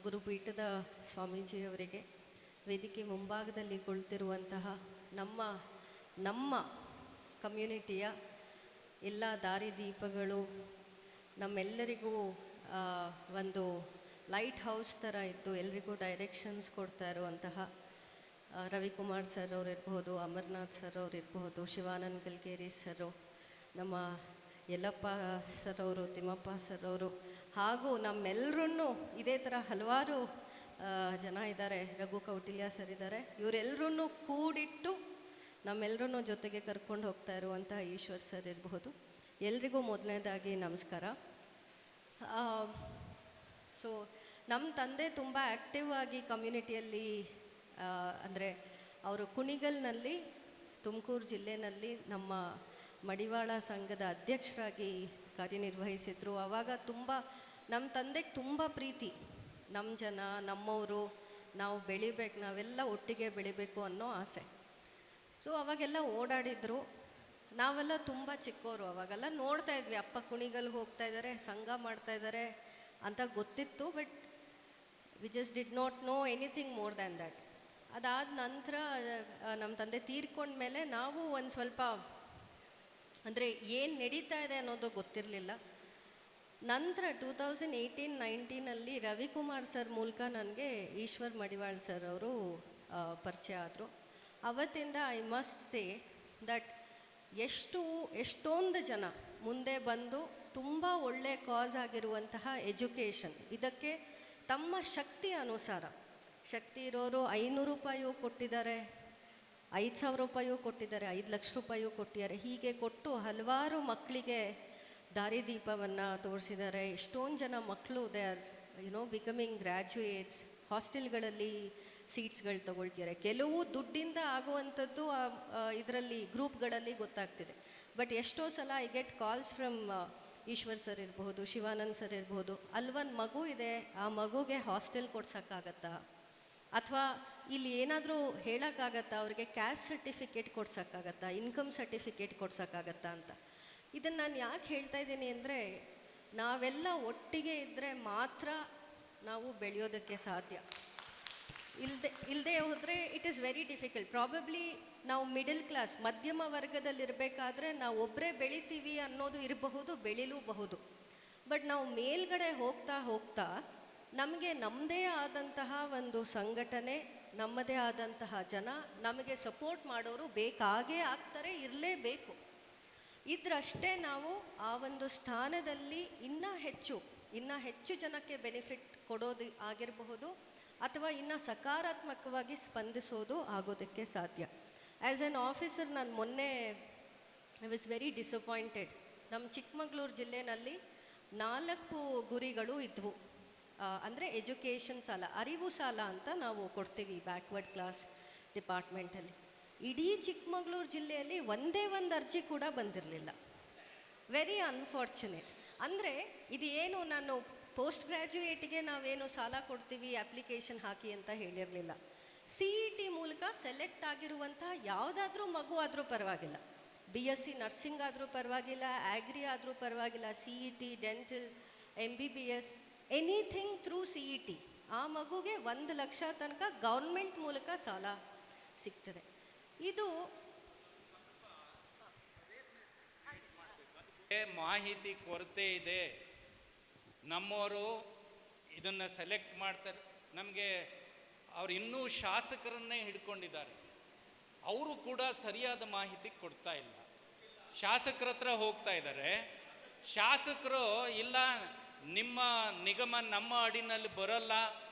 ಗುರುಪೀಠದ ಸ್ವಾಮೀಜಿಯವರಿಗೆ, ವೇದಿಕೆ ಮುಂಭಾಗದಲ್ಲಿ ಕುಳಿತಿರುವಂತಹ ನಮ್ಮ ನಮ್ಮ ಕಮ್ಯುನಿಟಿಯ ಎಲ್ಲ ದಾರಿದೀಪಗಳು, ನಮ್ಮೆಲ್ಲರಿಗೂ ಒಂದು ಲೈಟ್ ಹೌಸ್ ಥರ ಇದ್ದು ಎಲ್ರಿಗೂ ಡೈರೆಕ್ಷನ್ಸ್ ಕೊಡ್ತಾ ಇರುವಂತಹ ರವಿಕುಮಾರ್ ಸರ್ ಅವ್ರು ಇರ್ಬೋದು, ಅಮರ್ನಾಥ್ ಸರ್ ಅವ್ರು ಇರ್ಬೋದು, ಶಿವಾನಂದ್ ಗಲ್ಗೇರಿ ಸರು, ನಮ್ಮ ಯಲ್ಲಪ್ಪ ಸರ್ ಅವರು, ತಿಮ್ಮಪ್ಪ ಸರ್ ಅವರು, ಹಾಗೂ ನಮ್ಮೆಲ್ಲರೂ ಇದೇ ಥರ ಹಲವಾರು ಜನ ಇದ್ದಾರೆ, ರಘು ಕೌಟಿಲ್ಯ ಸರ್ ಇದ್ದಾರೆ. ಇವರೆಲ್ಲರೂ ಕೂಡಿಟ್ಟು ನಮ್ಮೆಲ್ಲರೂ ಜೊತೆಗೆ ಕರ್ಕೊಂಡು ಹೋಗ್ತಾ ಇರುವಂಥ ಈಶ್ವರ್ ಸರ್ ಇರಬಹುದು. ಎಲ್ರಿಗೂ ಮೊದಲನೇದಾಗಿ ನಮಸ್ಕಾರ. ಸೊ ನಮ್ಮ ತಂದೆ ತುಂಬ ಆ್ಯಕ್ಟಿವ್ ಆಗಿ ಕಮ್ಯುನಿಟಿಯಲ್ಲಿ, ಅಂದರೆ ಅವರು ಕುಣಿಗಲ್ನಲ್ಲಿ, ತುಮಕೂರು ಜಿಲ್ಲೆಯಲ್ಲಿ ನಮ್ಮ ಮಡಿವಾಳ ಸಂಘದ ಅಧ್ಯಕ್ಷರಾಗಿ ಕಾರ್ಯನಿರ್ವಹಿಸಿದರು. ಆವಾಗ ತುಂಬ ನಮ್ಮ ತಂದೆಗೆ ತುಂಬ ಪ್ರೀತಿ, ನಮ್ಮ ಜನ, ನಮ್ಮವರು, ನಾವು ಬೆಳಿಬೇಕು, ನಾವೆಲ್ಲ ಒಟ್ಟಿಗೆ ಬೆಳಿಬೇಕು ಅನ್ನೋ ಆಸೆ. ಸೊ ಅವಾಗೆಲ್ಲ ಓಡಾಡಿದ್ರು. ನಾವೆಲ್ಲ ತುಂಬ ಚಿಕ್ಕವರು, ಅವಾಗೆಲ್ಲ ನೋಡ್ತಾ ಇದ್ವಿ, ಅಪ್ಪ ಕುಣಿಗಲ್ಗೆ ಹೋಗ್ತಾ ಇದ್ದಾರೆ, ಸಂಘ ಮಾಡ್ತಾ ಇದ್ದಾರೆ ಅಂತ ಗೊತ್ತಿತ್ತು. But we just did not know anything more than that. ಅದಾದ ನಂತರ ನಮ್ಮ ತಂದೆ ತೀರ್ಕೊಂಡ್ಮೇಲೆ ನಾವು ಒಂದು ಸ್ವಲ್ಪ, ಅಂದರೆ ಏನು ನಡೀತಾ ಇದೆ ಅನ್ನೋದು ಗೊತ್ತಿರಲಿಲ್ಲ. ನಂತರ 2018-19 ರವಿಕುಮಾರ್ ಸರ್ ಮೂಲಕ ನನಗೆ ಈಶ್ವರ್ ಮಡಿವಾಳ್ ಸರ್ ಅವರು ಪರಿಚಯ ಆದರು. ಅವತ್ತಿಂದ ಐ ಮಸ್ಟ್ ಸೇ ದಟ್ ಎಷ್ಟೊಂದು ಜನ ಮುಂದೆ ಬಂದು ತುಂಬ ಒಳ್ಳೆ ಕಾಸ್ ಆಗಿರುವಂತಹ ಎಜುಕೇಷನ್, ಇದಕ್ಕೆ ತಮ್ಮ ಶಕ್ತಿ ಅನುಸಾರ, ಶಕ್ತಿ ಇರೋರು 500 ರೂಪಾಯಿಯೂ ಕೊಟ್ಟಿದ್ದಾರೆ, 5,000 ರೂಪಾಯಿಯೂ ಕೊಟ್ಟಿದ್ದಾರೆ, 5 ಲಕ್ಷ ರೂಪಾಯಿಯೂ ಕೊಟ್ಟಿದ್ದಾರೆ. ಹೀಗೆ ಕೊಟ್ಟು ಹಲವಾರು ಮಕ್ಕಳಿಗೆ ದಾರಿದೀಪವನ್ನು ತೋರಿಸಿದ್ದಾರೆ. ಎಷ್ಟೊಂದು ಜನ ಮಕ್ಕಳು ದೇ ಆರ್ ಬಿಕಮಿಂಗ್ ಗ್ರ್ಯಾಜುಯೇಟ್ಸ್, ಹಾಸ್ಟೆಲ್ಗಳಲ್ಲಿ ಸೀಟ್ಸ್ಗಳು ತಗೊಳ್ತಿದ್ದಾರೆ. ಕೆಲವು ದುಡ್ಡಿಂದ ಆಗುವಂಥದ್ದು ಇದರಲ್ಲಿ ಗ್ರೂಪ್ಗಳಲ್ಲಿ ಗೊತ್ತಾಗ್ತಿದೆ. ಬಟ್ ಎಷ್ಟೋ ಸಲ I get calls from Ishwar sir ಇರಬಹುದು, ಶಿವಾನಂದ್ ಸರ್ ಇರ್ಬೋದು, ಅಲ್ಲೊಂದು ಮಗು ಇದೆ, ಆ ಮಗುಗೆ ಹಾಸ್ಟೆಲ್ ಕೊಡ್ಸೋಕ್ಕಾಗತ್ತಾ, ಅಥವಾ ಇಲ್ಲಿ ಏನಾದರೂ ಹೇಳೋಕ್ಕಾಗತ್ತಾ, ಅವ್ರಿಗೆ ಕ್ಯಾಸ್ಟ್ ಸರ್ಟಿಫಿಕೇಟ್ ಕೊಡ್ಸೋಕ್ಕಾಗತ್ತಾ, ಇನ್ಕಮ್ ಸರ್ಟಿಫಿಕೇಟ್ ಕೊಡ್ಸೋಕ್ಕಾಗತ್ತಾ ಅಂತ. ಇದನ್ನು ನಾನು ಯಾಕೆ ಹೇಳ್ತಾ ಇದ್ದೀನಿ ಅಂದರೆ, ನಾವೆಲ್ಲ ಒಟ್ಟಿಗೆ ಇದ್ದರೆ ಮಾತ್ರ ನಾವು ಬೆಳೆಯೋದಕ್ಕೆ ಸಾಧ್ಯ. ಇಲ್ಲದೆ ಹೋದರೆ it is very difficult. Probably ನಾವು ಮಿಡಲ್ ಕ್ಲಾಸ್, ಮಧ್ಯಮ ವರ್ಗದಲ್ಲಿರಬೇಕಾದ್ರೆ ನಾವು ಒಬ್ಬರೇ ಬೆಳಿತೀವಿ ಅನ್ನೋದು ಇರಬಹುದು, ಬೆಳಿಲೂಬಹುದು. ಬಟ್ ನಾವು ಮೇಲ್ಗಡೆ ಹೋಗ್ತಾ ಹೋಗ್ತಾ ನಮಗೆ ನಮ್ಮದೇ ಆದಂತಹ ಒಂದು ಸಂಘಟನೆ, ನಮ್ಮದೇ ಆದಂತಹ ಜನ, ನಮಗೆ ಸಪೋರ್ಟ್ ಮಾಡೋರು ಬೇಕಾಗೇ ಆಗ್ತಾರೆ, ಇರಲೇಬೇಕು. ಇದ್ರಷ್ಟೇ ನಾವು ಆ ಒಂದು ಸ್ಥಾನದಲ್ಲಿ ಇನ್ನೂ ಹೆಚ್ಚು ಜನಕ್ಕೆ ಬೆನಿಫಿಟ್ ಕೊಡೋದು ಆಗಿರಬಹುದು, ಅಥವಾ ಇನ್ನೂ ಸಕಾರಾತ್ಮಕವಾಗಿ ಸ್ಪಂದಿಸೋದು ಆಗೋದಕ್ಕೆ ಸಾಧ್ಯ. ಆ್ಯಸ್ ಎನ್ ಆಫೀಸರ್ ನಾನು ಮೊನ್ನೆ ಐ ವಾಸ್ ವೆರಿ ಡಿಸಪಾಯಿಂಟೆಡ್. ನಮ್ಮ ಚಿಕ್ಕಮಗಳೂರು ಜಿಲ್ಲೆಯಲ್ಲಿ 4 ಗುರಿಗಳು ಇದ್ವು. ಅಂದರೆ ಎಜುಕೇಷನ್ ಸಾಲ, ಅರಿವು ಸಾಲ ಅಂತ ನಾವು ಕೊಡ್ತೀವಿ ಬ್ಯಾಕ್ವರ್ಡ್ ಕ್ಲಾಸ್ ಡಿಪಾರ್ಟ್ಮೆಂಟಲ್ಲಿ. ಇಡೀ ಚಿಕ್ಕಮಗಳೂರು ಜಿಲ್ಲೆಯಲ್ಲಿ ಒಂದೇ ಒಂದು ಅರ್ಜಿ ಕೂಡ ಬಂದಿರಲಿಲ್ಲ. Very unfortunate. ಅಂದರೆ ಇದು ಏನು, ನಾನು ಪೋಸ್ಟ್ ಗ್ರ್ಯಾಜುಯೇಟ್ಗೆ ನಾವೇನು ಸಾಲ ಕೊಡ್ತೀವಿ ಅಪ್ಲಿಕೇಶನ್ ಹಾಕಿ ಅಂತ ಹೇಳಿರಲಿಲ್ಲ. CET ಮೂಲಕ ಸೆಲೆಕ್ಟ್ ಆಗಿರುವಂತಹ ಯಾವುದಾದ್ರೂ ಮಗು ಆದರೂ ಪರವಾಗಿಲ್ಲ, BSc ನರ್ಸಿಂಗ್ ಆದರೂ ಪರವಾಗಿಲ್ಲ, ಆಗ್ರಿ ಆದರೂ ಪರವಾಗಿಲ್ಲ, CET, dental, MBBS, anything through CET, ಆ ಮಗುಗೆ 1 ಲಕ್ಷ ತನಕ ಗೌರ್ಮೆಂಟ್ ಮೂಲಕ ಸಾಲ ಸಿಗ್ತದೆ. ಇದು ಮಾಹಿತಿ ಕೊರತೆ ಇದೆ. ನಮ್ಮವರು ಇದನ್ನು ಸೆಲೆಕ್ಟ್ ಮಾಡ್ತಾರೆ. ನಮಗೆ ಅವ್ರು ಇನ್ನೂ ಶಾಸಕರನ್ನೇ ಹಿಡ್ಕೊಂಡಿದ್ದಾರೆ. ಅವರು ಕೂಡ ಸರಿಯಾದ ಮಾಹಿತಿ ಕೊಡ್ತಾ ಇಲ್ಲ. ಶಾಸಕರ ಹತ್ರ ಹೋಗ್ತಾ ಇದ್ದಾರೆ. ಶಾಸಕರು ಇಲ್ಲ, ನಿಮ್ಮ ನಿಗಮ ನಮ್ಮ ಅಡಿನಲ್ಲಿ ಬರಲ್ಲ,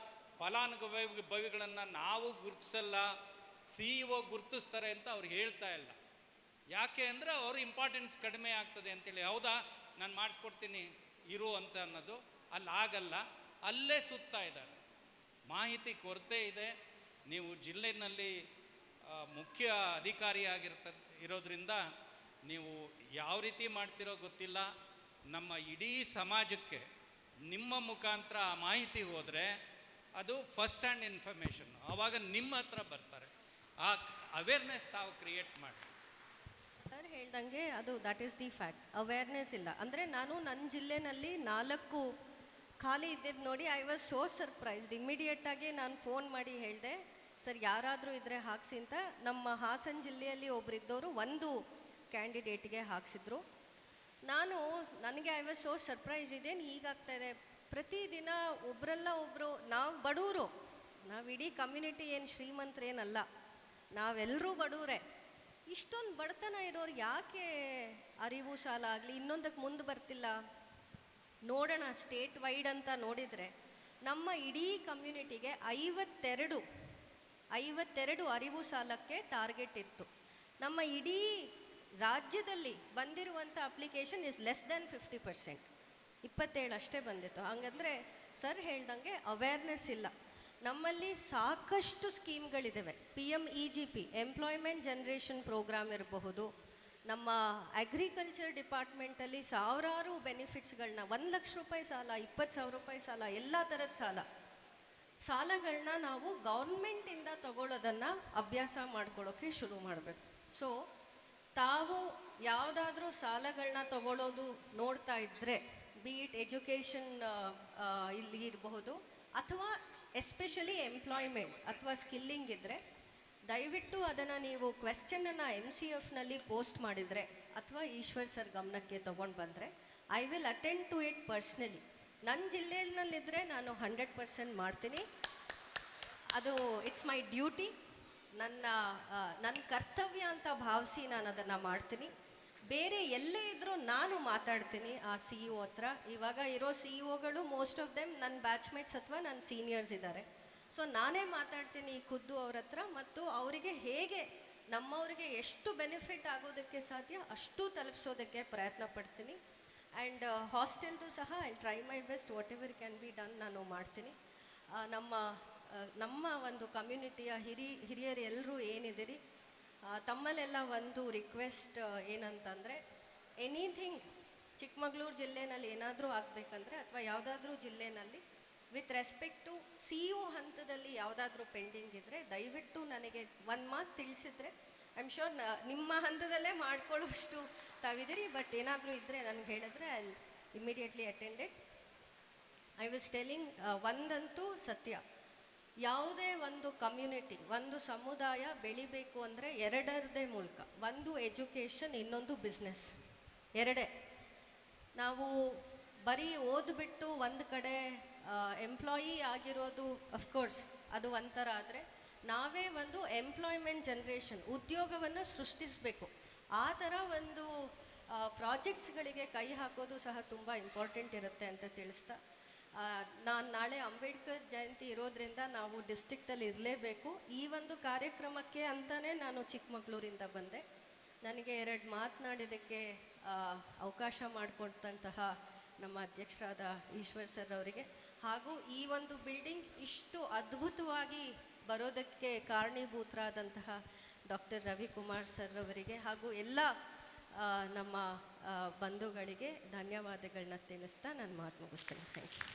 ಫಲಾನುಭವಿಗಳನ್ನು ನಾವು ಗುರುತಿಸಲ್ಲ, CEO ಗುರುತಿಸ್ತಾರೆ ಅಂತ ಅವ್ರು ಹೇಳ್ತಾ ಇಲ್ಲ. ಯಾಕೆ ಅಂದರೆ ಅವರು ಇಂಪಾರ್ಟೆನ್ಸ್ ಕಡಿಮೆ ಆಗ್ತದೆ ಅಂತೇಳಿ. ಹೌದಾ, ನಾನು ಮಾಡಿಸ್ಕೊಡ್ತೀನಿ ಇರು ಅಂತ ಅನ್ನೋದು ಆಗಲ್ಲ, ಅಲ್ಲೇ ಸುತ್ತಾ ಇದ್ದಾರೆ. ಮಾಹಿತಿ ಕೊರತೆ ಇದೆ. ನೀವು ಜಿಲ್ಲೆಯಲ್ಲಿ ಮುಖ್ಯ ಇರೋದ್ರಿಂದ ನೀವು ಯಾವ ರೀತಿ ಮಾಡ್ತಿರೋ ಗೊತ್ತಿಲ್ಲ. ನಮ್ಮ ಇಡೀ ಸಮಾಜಕ್ಕೆ ನಿಮ್ಮ ಮುಖಾಂತರ ಆ ಮಾಹಿತಿ ಹೋದರೆ ಅದು ಫಸ್ಟ್ ಹ್ಯಾಂಡ್ ಇನ್ಫಾರ್ಮೇಷನ್, ಆವಾಗ ನಿಮ್ಮ ಹತ್ರ ಬರ್ತಾರೆ. ಆ ಅವೇರ್ನೆಸ್ ತಾವು ಕ್ರಿಯೇಟ್ ಮಾಡಿ. ಸರ್ ಹೇಳ್ದಂಗೆ ಅದು that is the fact. Awareness ಇಲ್ಲ. ಅಂದರೆ ನಾನು ನನ್ನ ಜಿಲ್ಲೆನಲ್ಲಿ 4 ಖಾಲಿ ಇದ್ದಿದ್ದು ನೋಡಿ ಐ ವಾಸ್ ಸೋ ಸರ್ಪ್ರೈಸ್ಡ್. ಇಮ್ಮಿಡಿಯೇಟಾಗಿ ನಾನು ಫೋನ್ ಮಾಡಿ ಹೇಳಿದೆ, ಸರ್ ಯಾರಾದರೂ ಇದ್ದರೆ ಹಾಕ್ಸಿ ಅಂತ. ನಮ್ಮ ಹಾಸನ ಜಿಲ್ಲೆಯಲ್ಲಿ ಒಬ್ಬರಿದ್ದವರು ಒಂದು ಕ್ಯಾಂಡಿಡೇಟ್ಗೆ ಹಾಕ್ಸಿದ್ರು. ನನಗೆ ಐ ವಾಸ್ ಸೋ ಸರ್ಪ್ರೈಸ್. ಇದೇನು ಹೀಗಾಗ್ತಾ ಇದೆ, ಪ್ರತಿದಿನ ಒಬ್ಬರಲ್ಲ ಒಬ್ಬರು, ನಾವು ಬಡವರು, ನಾವು ಇಡೀ ಕಮ್ಯುನಿಟಿ ಏನು ಶ್ರೀಮಂತರೇನಲ್ಲ, ನಾವೆಲ್ಲರೂ ಬಡವರೇ. ಇಷ್ಟೊಂದು ಬಡತನ ಇರೋರು ಯಾಕೆ ಅರಿವು ಸಾಲ ಆಗಲಿ ಇನ್ನೊಂದಕ್ಕೆ ಮುಂದೆ ಬರ್ತಿಲ್ಲ? ನೋಡೋಣ, ಸ್ಟೇಟ್ ವೈಡ್ ಅಂತ ನೋಡಿದರೆ ನಮ್ಮ ಇಡೀ ಕಮ್ಯುನಿಟಿಗೆ 52 ಅರಿವು ಸಾಲಕ್ಕೆ ಟಾರ್ಗೆಟ್ ಇತ್ತು. ನಮ್ಮ ಇಡೀ ರಾಜ್ಯದಲ್ಲಿ ಬಂದಿರುವಂಥ ಅಪ್ಲಿಕೇಶನ್ ಇಸ್ ಲೆಸ್ ದ್ಯಾನ್ 50%, 27 ಅಷ್ಟೇ ಬಂದಿತ್ತು. ಹಂಗಂದರೆ ಸರ್ ಹೇಳ್ದಂಗೆ ಅವೇರ್ನೆಸ್ ಇಲ್ಲ. ನಮ್ಮಲ್ಲಿ ಸಾಕಷ್ಟು ಸ್ಕೀಮ್ಗಳಿದ್ದಾವೆ. PMEGP ಎಂಪ್ಲಾಯ್ಮೆಂಟ್ ಜನ್ರೇಷನ್ ಪ್ರೋಗ್ರಾಮ್ ಇರಬಹುದು, ನಮ್ಮ ಅಗ್ರಿಕಲ್ಚರ್ ಡಿಪಾರ್ಟ್ಮೆಂಟಲ್ಲಿ ಸಾವಿರಾರು ಬೆನಿಫಿಟ್ಸ್ಗಳನ್ನ, 1 ಲಕ್ಷ ರೂಪಾಯಿ ಸಾಲ, 20,000 ರೂಪಾಯಿ ಸಾಲ, ಎಲ್ಲ ಥರದ ಸಾಲಗಳನ್ನ ನಾವು ಗೌರ್ಮೆಂಟಿಂದ ತಗೊಳ್ಳೋದನ್ನು ಅಭ್ಯಾಸ ಮಾಡ್ಕೊಳ್ಳೋಕ್ಕೆ ಶುರು ಮಾಡಬೇಕು. ಸೊ ತಾವು ಯಾವುದಾದ್ರೂ ಸಾಲಗಳನ್ನ ತಗೊಳ್ಳೋದು ನೋಡ್ತಾ ಇದ್ದರೆ, ಬಿ ಇಟ್ ಎಜುಕೇಷನ್ ಇಲ್ಲಿ ಇರಬಹುದು ಅಥವಾ ಎಸ್ಪೆಷಲಿ ಎಂಪ್ಲಾಯ್ಮೆಂಟ್ ಅಥವಾ ಸ್ಕಿಲ್ಲಿಂಗ್ ಇದ್ದರೆ, ದಯವಿಟ್ಟು ಅದನ್ನು ನೀವು ಕ್ವೆಶ್ಚನನ್ನು MCFನಲ್ಲಿ ಪೋಸ್ಟ್ ಮಾಡಿದರೆ ಅಥವಾ ಈಶ್ವರ್ ಸರ್ ಗಮನಕ್ಕೆ ತೊಗೊಂಡು ಬಂದರೆ, I will attend to it personally. ನನ್ನ ಜಿಲ್ಲೆಯಲ್ಲಿದ್ದರೆ ನಾನು 100% ಮಾಡ್ತೀನಿ. ಅದು ಇಟ್ಸ್ ಮೈ ಡ್ಯೂಟಿ, ನನ್ನ ಕರ್ತವ್ಯ ಅಂತ ಭಾವಿಸಿ ನಾನು ಅದನ್ನು ಮಾಡ್ತೀನಿ. ಬೇರೆ ಎಲ್ಲೇ ಇದ್ದರೂ ನಾನು ಮಾತಾಡ್ತೀನಿ ಆ CEO ಹತ್ರ. ಇವಾಗ ಇರೋ CEOಗಳು ಮೋಸ್ಟ್ ಆಫ್ ದೆಮ್ ನನ್ನ ಬ್ಯಾಚ್ಮೇಟ್ಸ್ ಅಥವಾ ನನ್ನ ಸೀನಿಯರ್ಸ್ ಇದ್ದಾರೆ. ಸೊ ನಾನೇ ಮಾತಾಡ್ತೀನಿ ಖುದ್ದು ಅವ್ರ ಹತ್ರ, ಮತ್ತು ಅವರಿಗೆ ಹೇಗೆ ನಮ್ಮವರಿಗೆ ಎಷ್ಟು ಬೆನಿಫಿಟ್ ಆಗೋದಕ್ಕೆ ಸಾಧ್ಯ ಅಷ್ಟು ತಲುಪಿಸೋದಕ್ಕೆ ಪ್ರಯತ್ನ ಪಡ್ತೀನಿ. ಆ್ಯಂಡ್ ಹಾಸ್ಟೆಲ್ದು ಸಹ I try my best, what ever can be done ನಾನು ಮಾಡ್ತೀನಿ. ನಮ್ಮ ಒಂದು ಕಮ್ಯುನಿಟಿಯ ಹಿರಿಯರು ಎಲ್ಲರೂ ಏನಿದ್ದೀರಿ, ತಮ್ಮಲ್ಲೆಲ್ಲ ಒಂದು ರಿಕ್ವೆಸ್ಟ್ ಏನಂತಂದರೆ, ಎನಿಥಿಂಗ್ ಚಿಕ್ಕಮಗಳೂರು ಜಿಲ್ಲೆನಲ್ಲಿ ಏನಾದರೂ ಆಗಬೇಕಂದ್ರೆ ಅಥವಾ ಯಾವುದಾದ್ರೂ ಜಿಲ್ಲೆನಲ್ಲಿ ವಿತ್ ರೆಸ್ಪೆಕ್ಟ್ ಟು CEO ಹಂತದಲ್ಲಿ ಯಾವುದಾದ್ರೂ ಪೆಂಡಿಂಗ್ ಇದ್ದರೆ ದಯವಿಟ್ಟು ನನಗೆ ಒಂದು ಮಾತು ತಿಳಿಸಿದರೆ, ಐ ಆಮ್ ಶ್ಯೂರ್ ನಿಮ್ಮ ಹಂತದಲ್ಲೇ ಮಾಡ್ಕೊಳ್ಳೋಷ್ಟು ತಾವಿದ್ದೀರಿ. ಬಟ್ ಏನಾದರೂ ಇದ್ದರೆ ನನಗೆ ಹೇಳಿದ್ರೆ I immediately attended. I was telling, ಒಂದಂತೂ ಸತ್ಯ, ಯಾವುದೇ ಒಂದು ಕಮ್ಯುನಿಟಿ, ಒಂದು ಸಮುದಾಯ ಬೆಳಿಬೇಕು ಅಂದರೆ ಎರಡರದೇ ಮೂಲಕ. ಒಂದು ಎಜುಕೇಷನ್, ಇನ್ನೊಂದು ಬಿಸ್ನೆಸ್. ಎರಡೇ. ನಾವು ಬರೀ ಓದ್ಬಿಟ್ಟು ಒಂದು ಕಡೆ ಎಂಪ್ಲಾಯಿ ಆಗಿರೋದು ಅಫ್ಕೋರ್ಸ್ ಅದು ಒಂಥರ, ಆದರೆ ನಾವೇ ಒಂದು ಎಂಪ್ಲಾಯ್ಮೆಂಟ್ ಜನ್ರೇಷನ್, ಉದ್ಯೋಗವನ್ನು ಸೃಷ್ಟಿಸಬೇಕು. ಆ ಥರ ಒಂದು ಪ್ರಾಜೆಕ್ಟ್ಸ್ಗಳಿಗೆ ಕೈ ಹಾಕೋದು ಸಹ ತುಂಬ ಇಂಪಾರ್ಟೆಂಟ್ ಇರುತ್ತೆ ಅಂತ ತಿಳಿಸ್ತಾ, ನಾನು ನಾಳೆ ಅಂಬೇಡ್ಕರ್ ಜಯಂತಿ ಇರೋದ್ರಿಂದ ನಾವು ಡಿಸ್ಟ್ರಿಕ್ಟಲ್ಲಿ ಇರಲೇಬೇಕು. ಈ ಒಂದು ಕಾರ್ಯಕ್ರಮಕ್ಕೆ ಅಂತಲೇ ನಾನು ಚಿಕ್ಕಮಗಳೂರಿಂದ ಬಂದೆ. ನನಗೆ 2 ಮಾತನಾಡಿದ್ದಕ್ಕೆ ಅವಕಾಶ ಮಾಡಿಕೊಟ್ಟಂತಹ ನಮ್ಮ ಅಧ್ಯಕ್ಷರಾದ ಈಶ್ವರ್ ಸರ್ ಅವರಿಗೆ, ಹಾಗೂ ಈ ಒಂದು ಬಿಲ್ಡಿಂಗ್ ಇಷ್ಟು ಅದ್ಭುತವಾಗಿ ಬರೋದಕ್ಕೆ ಕಾರಣೀಭೂತರಾದಂತಹ ಡಾಕ್ಟರ್ ರವಿಕುಮಾರ್ ಸರ್ ಅವರಿಗೆ ಹಾಗೂ ಎಲ್ಲ ನಮ್ಮ ಬಂಧುಗಳಿಗೆ ಧನ್ಯವಾದಗಳನ್ನ ತಿಳಿಸ್ತಾ ನಾನು ಮಾತು ಮುಗಿಸ್ತೇನೆ. Thank you.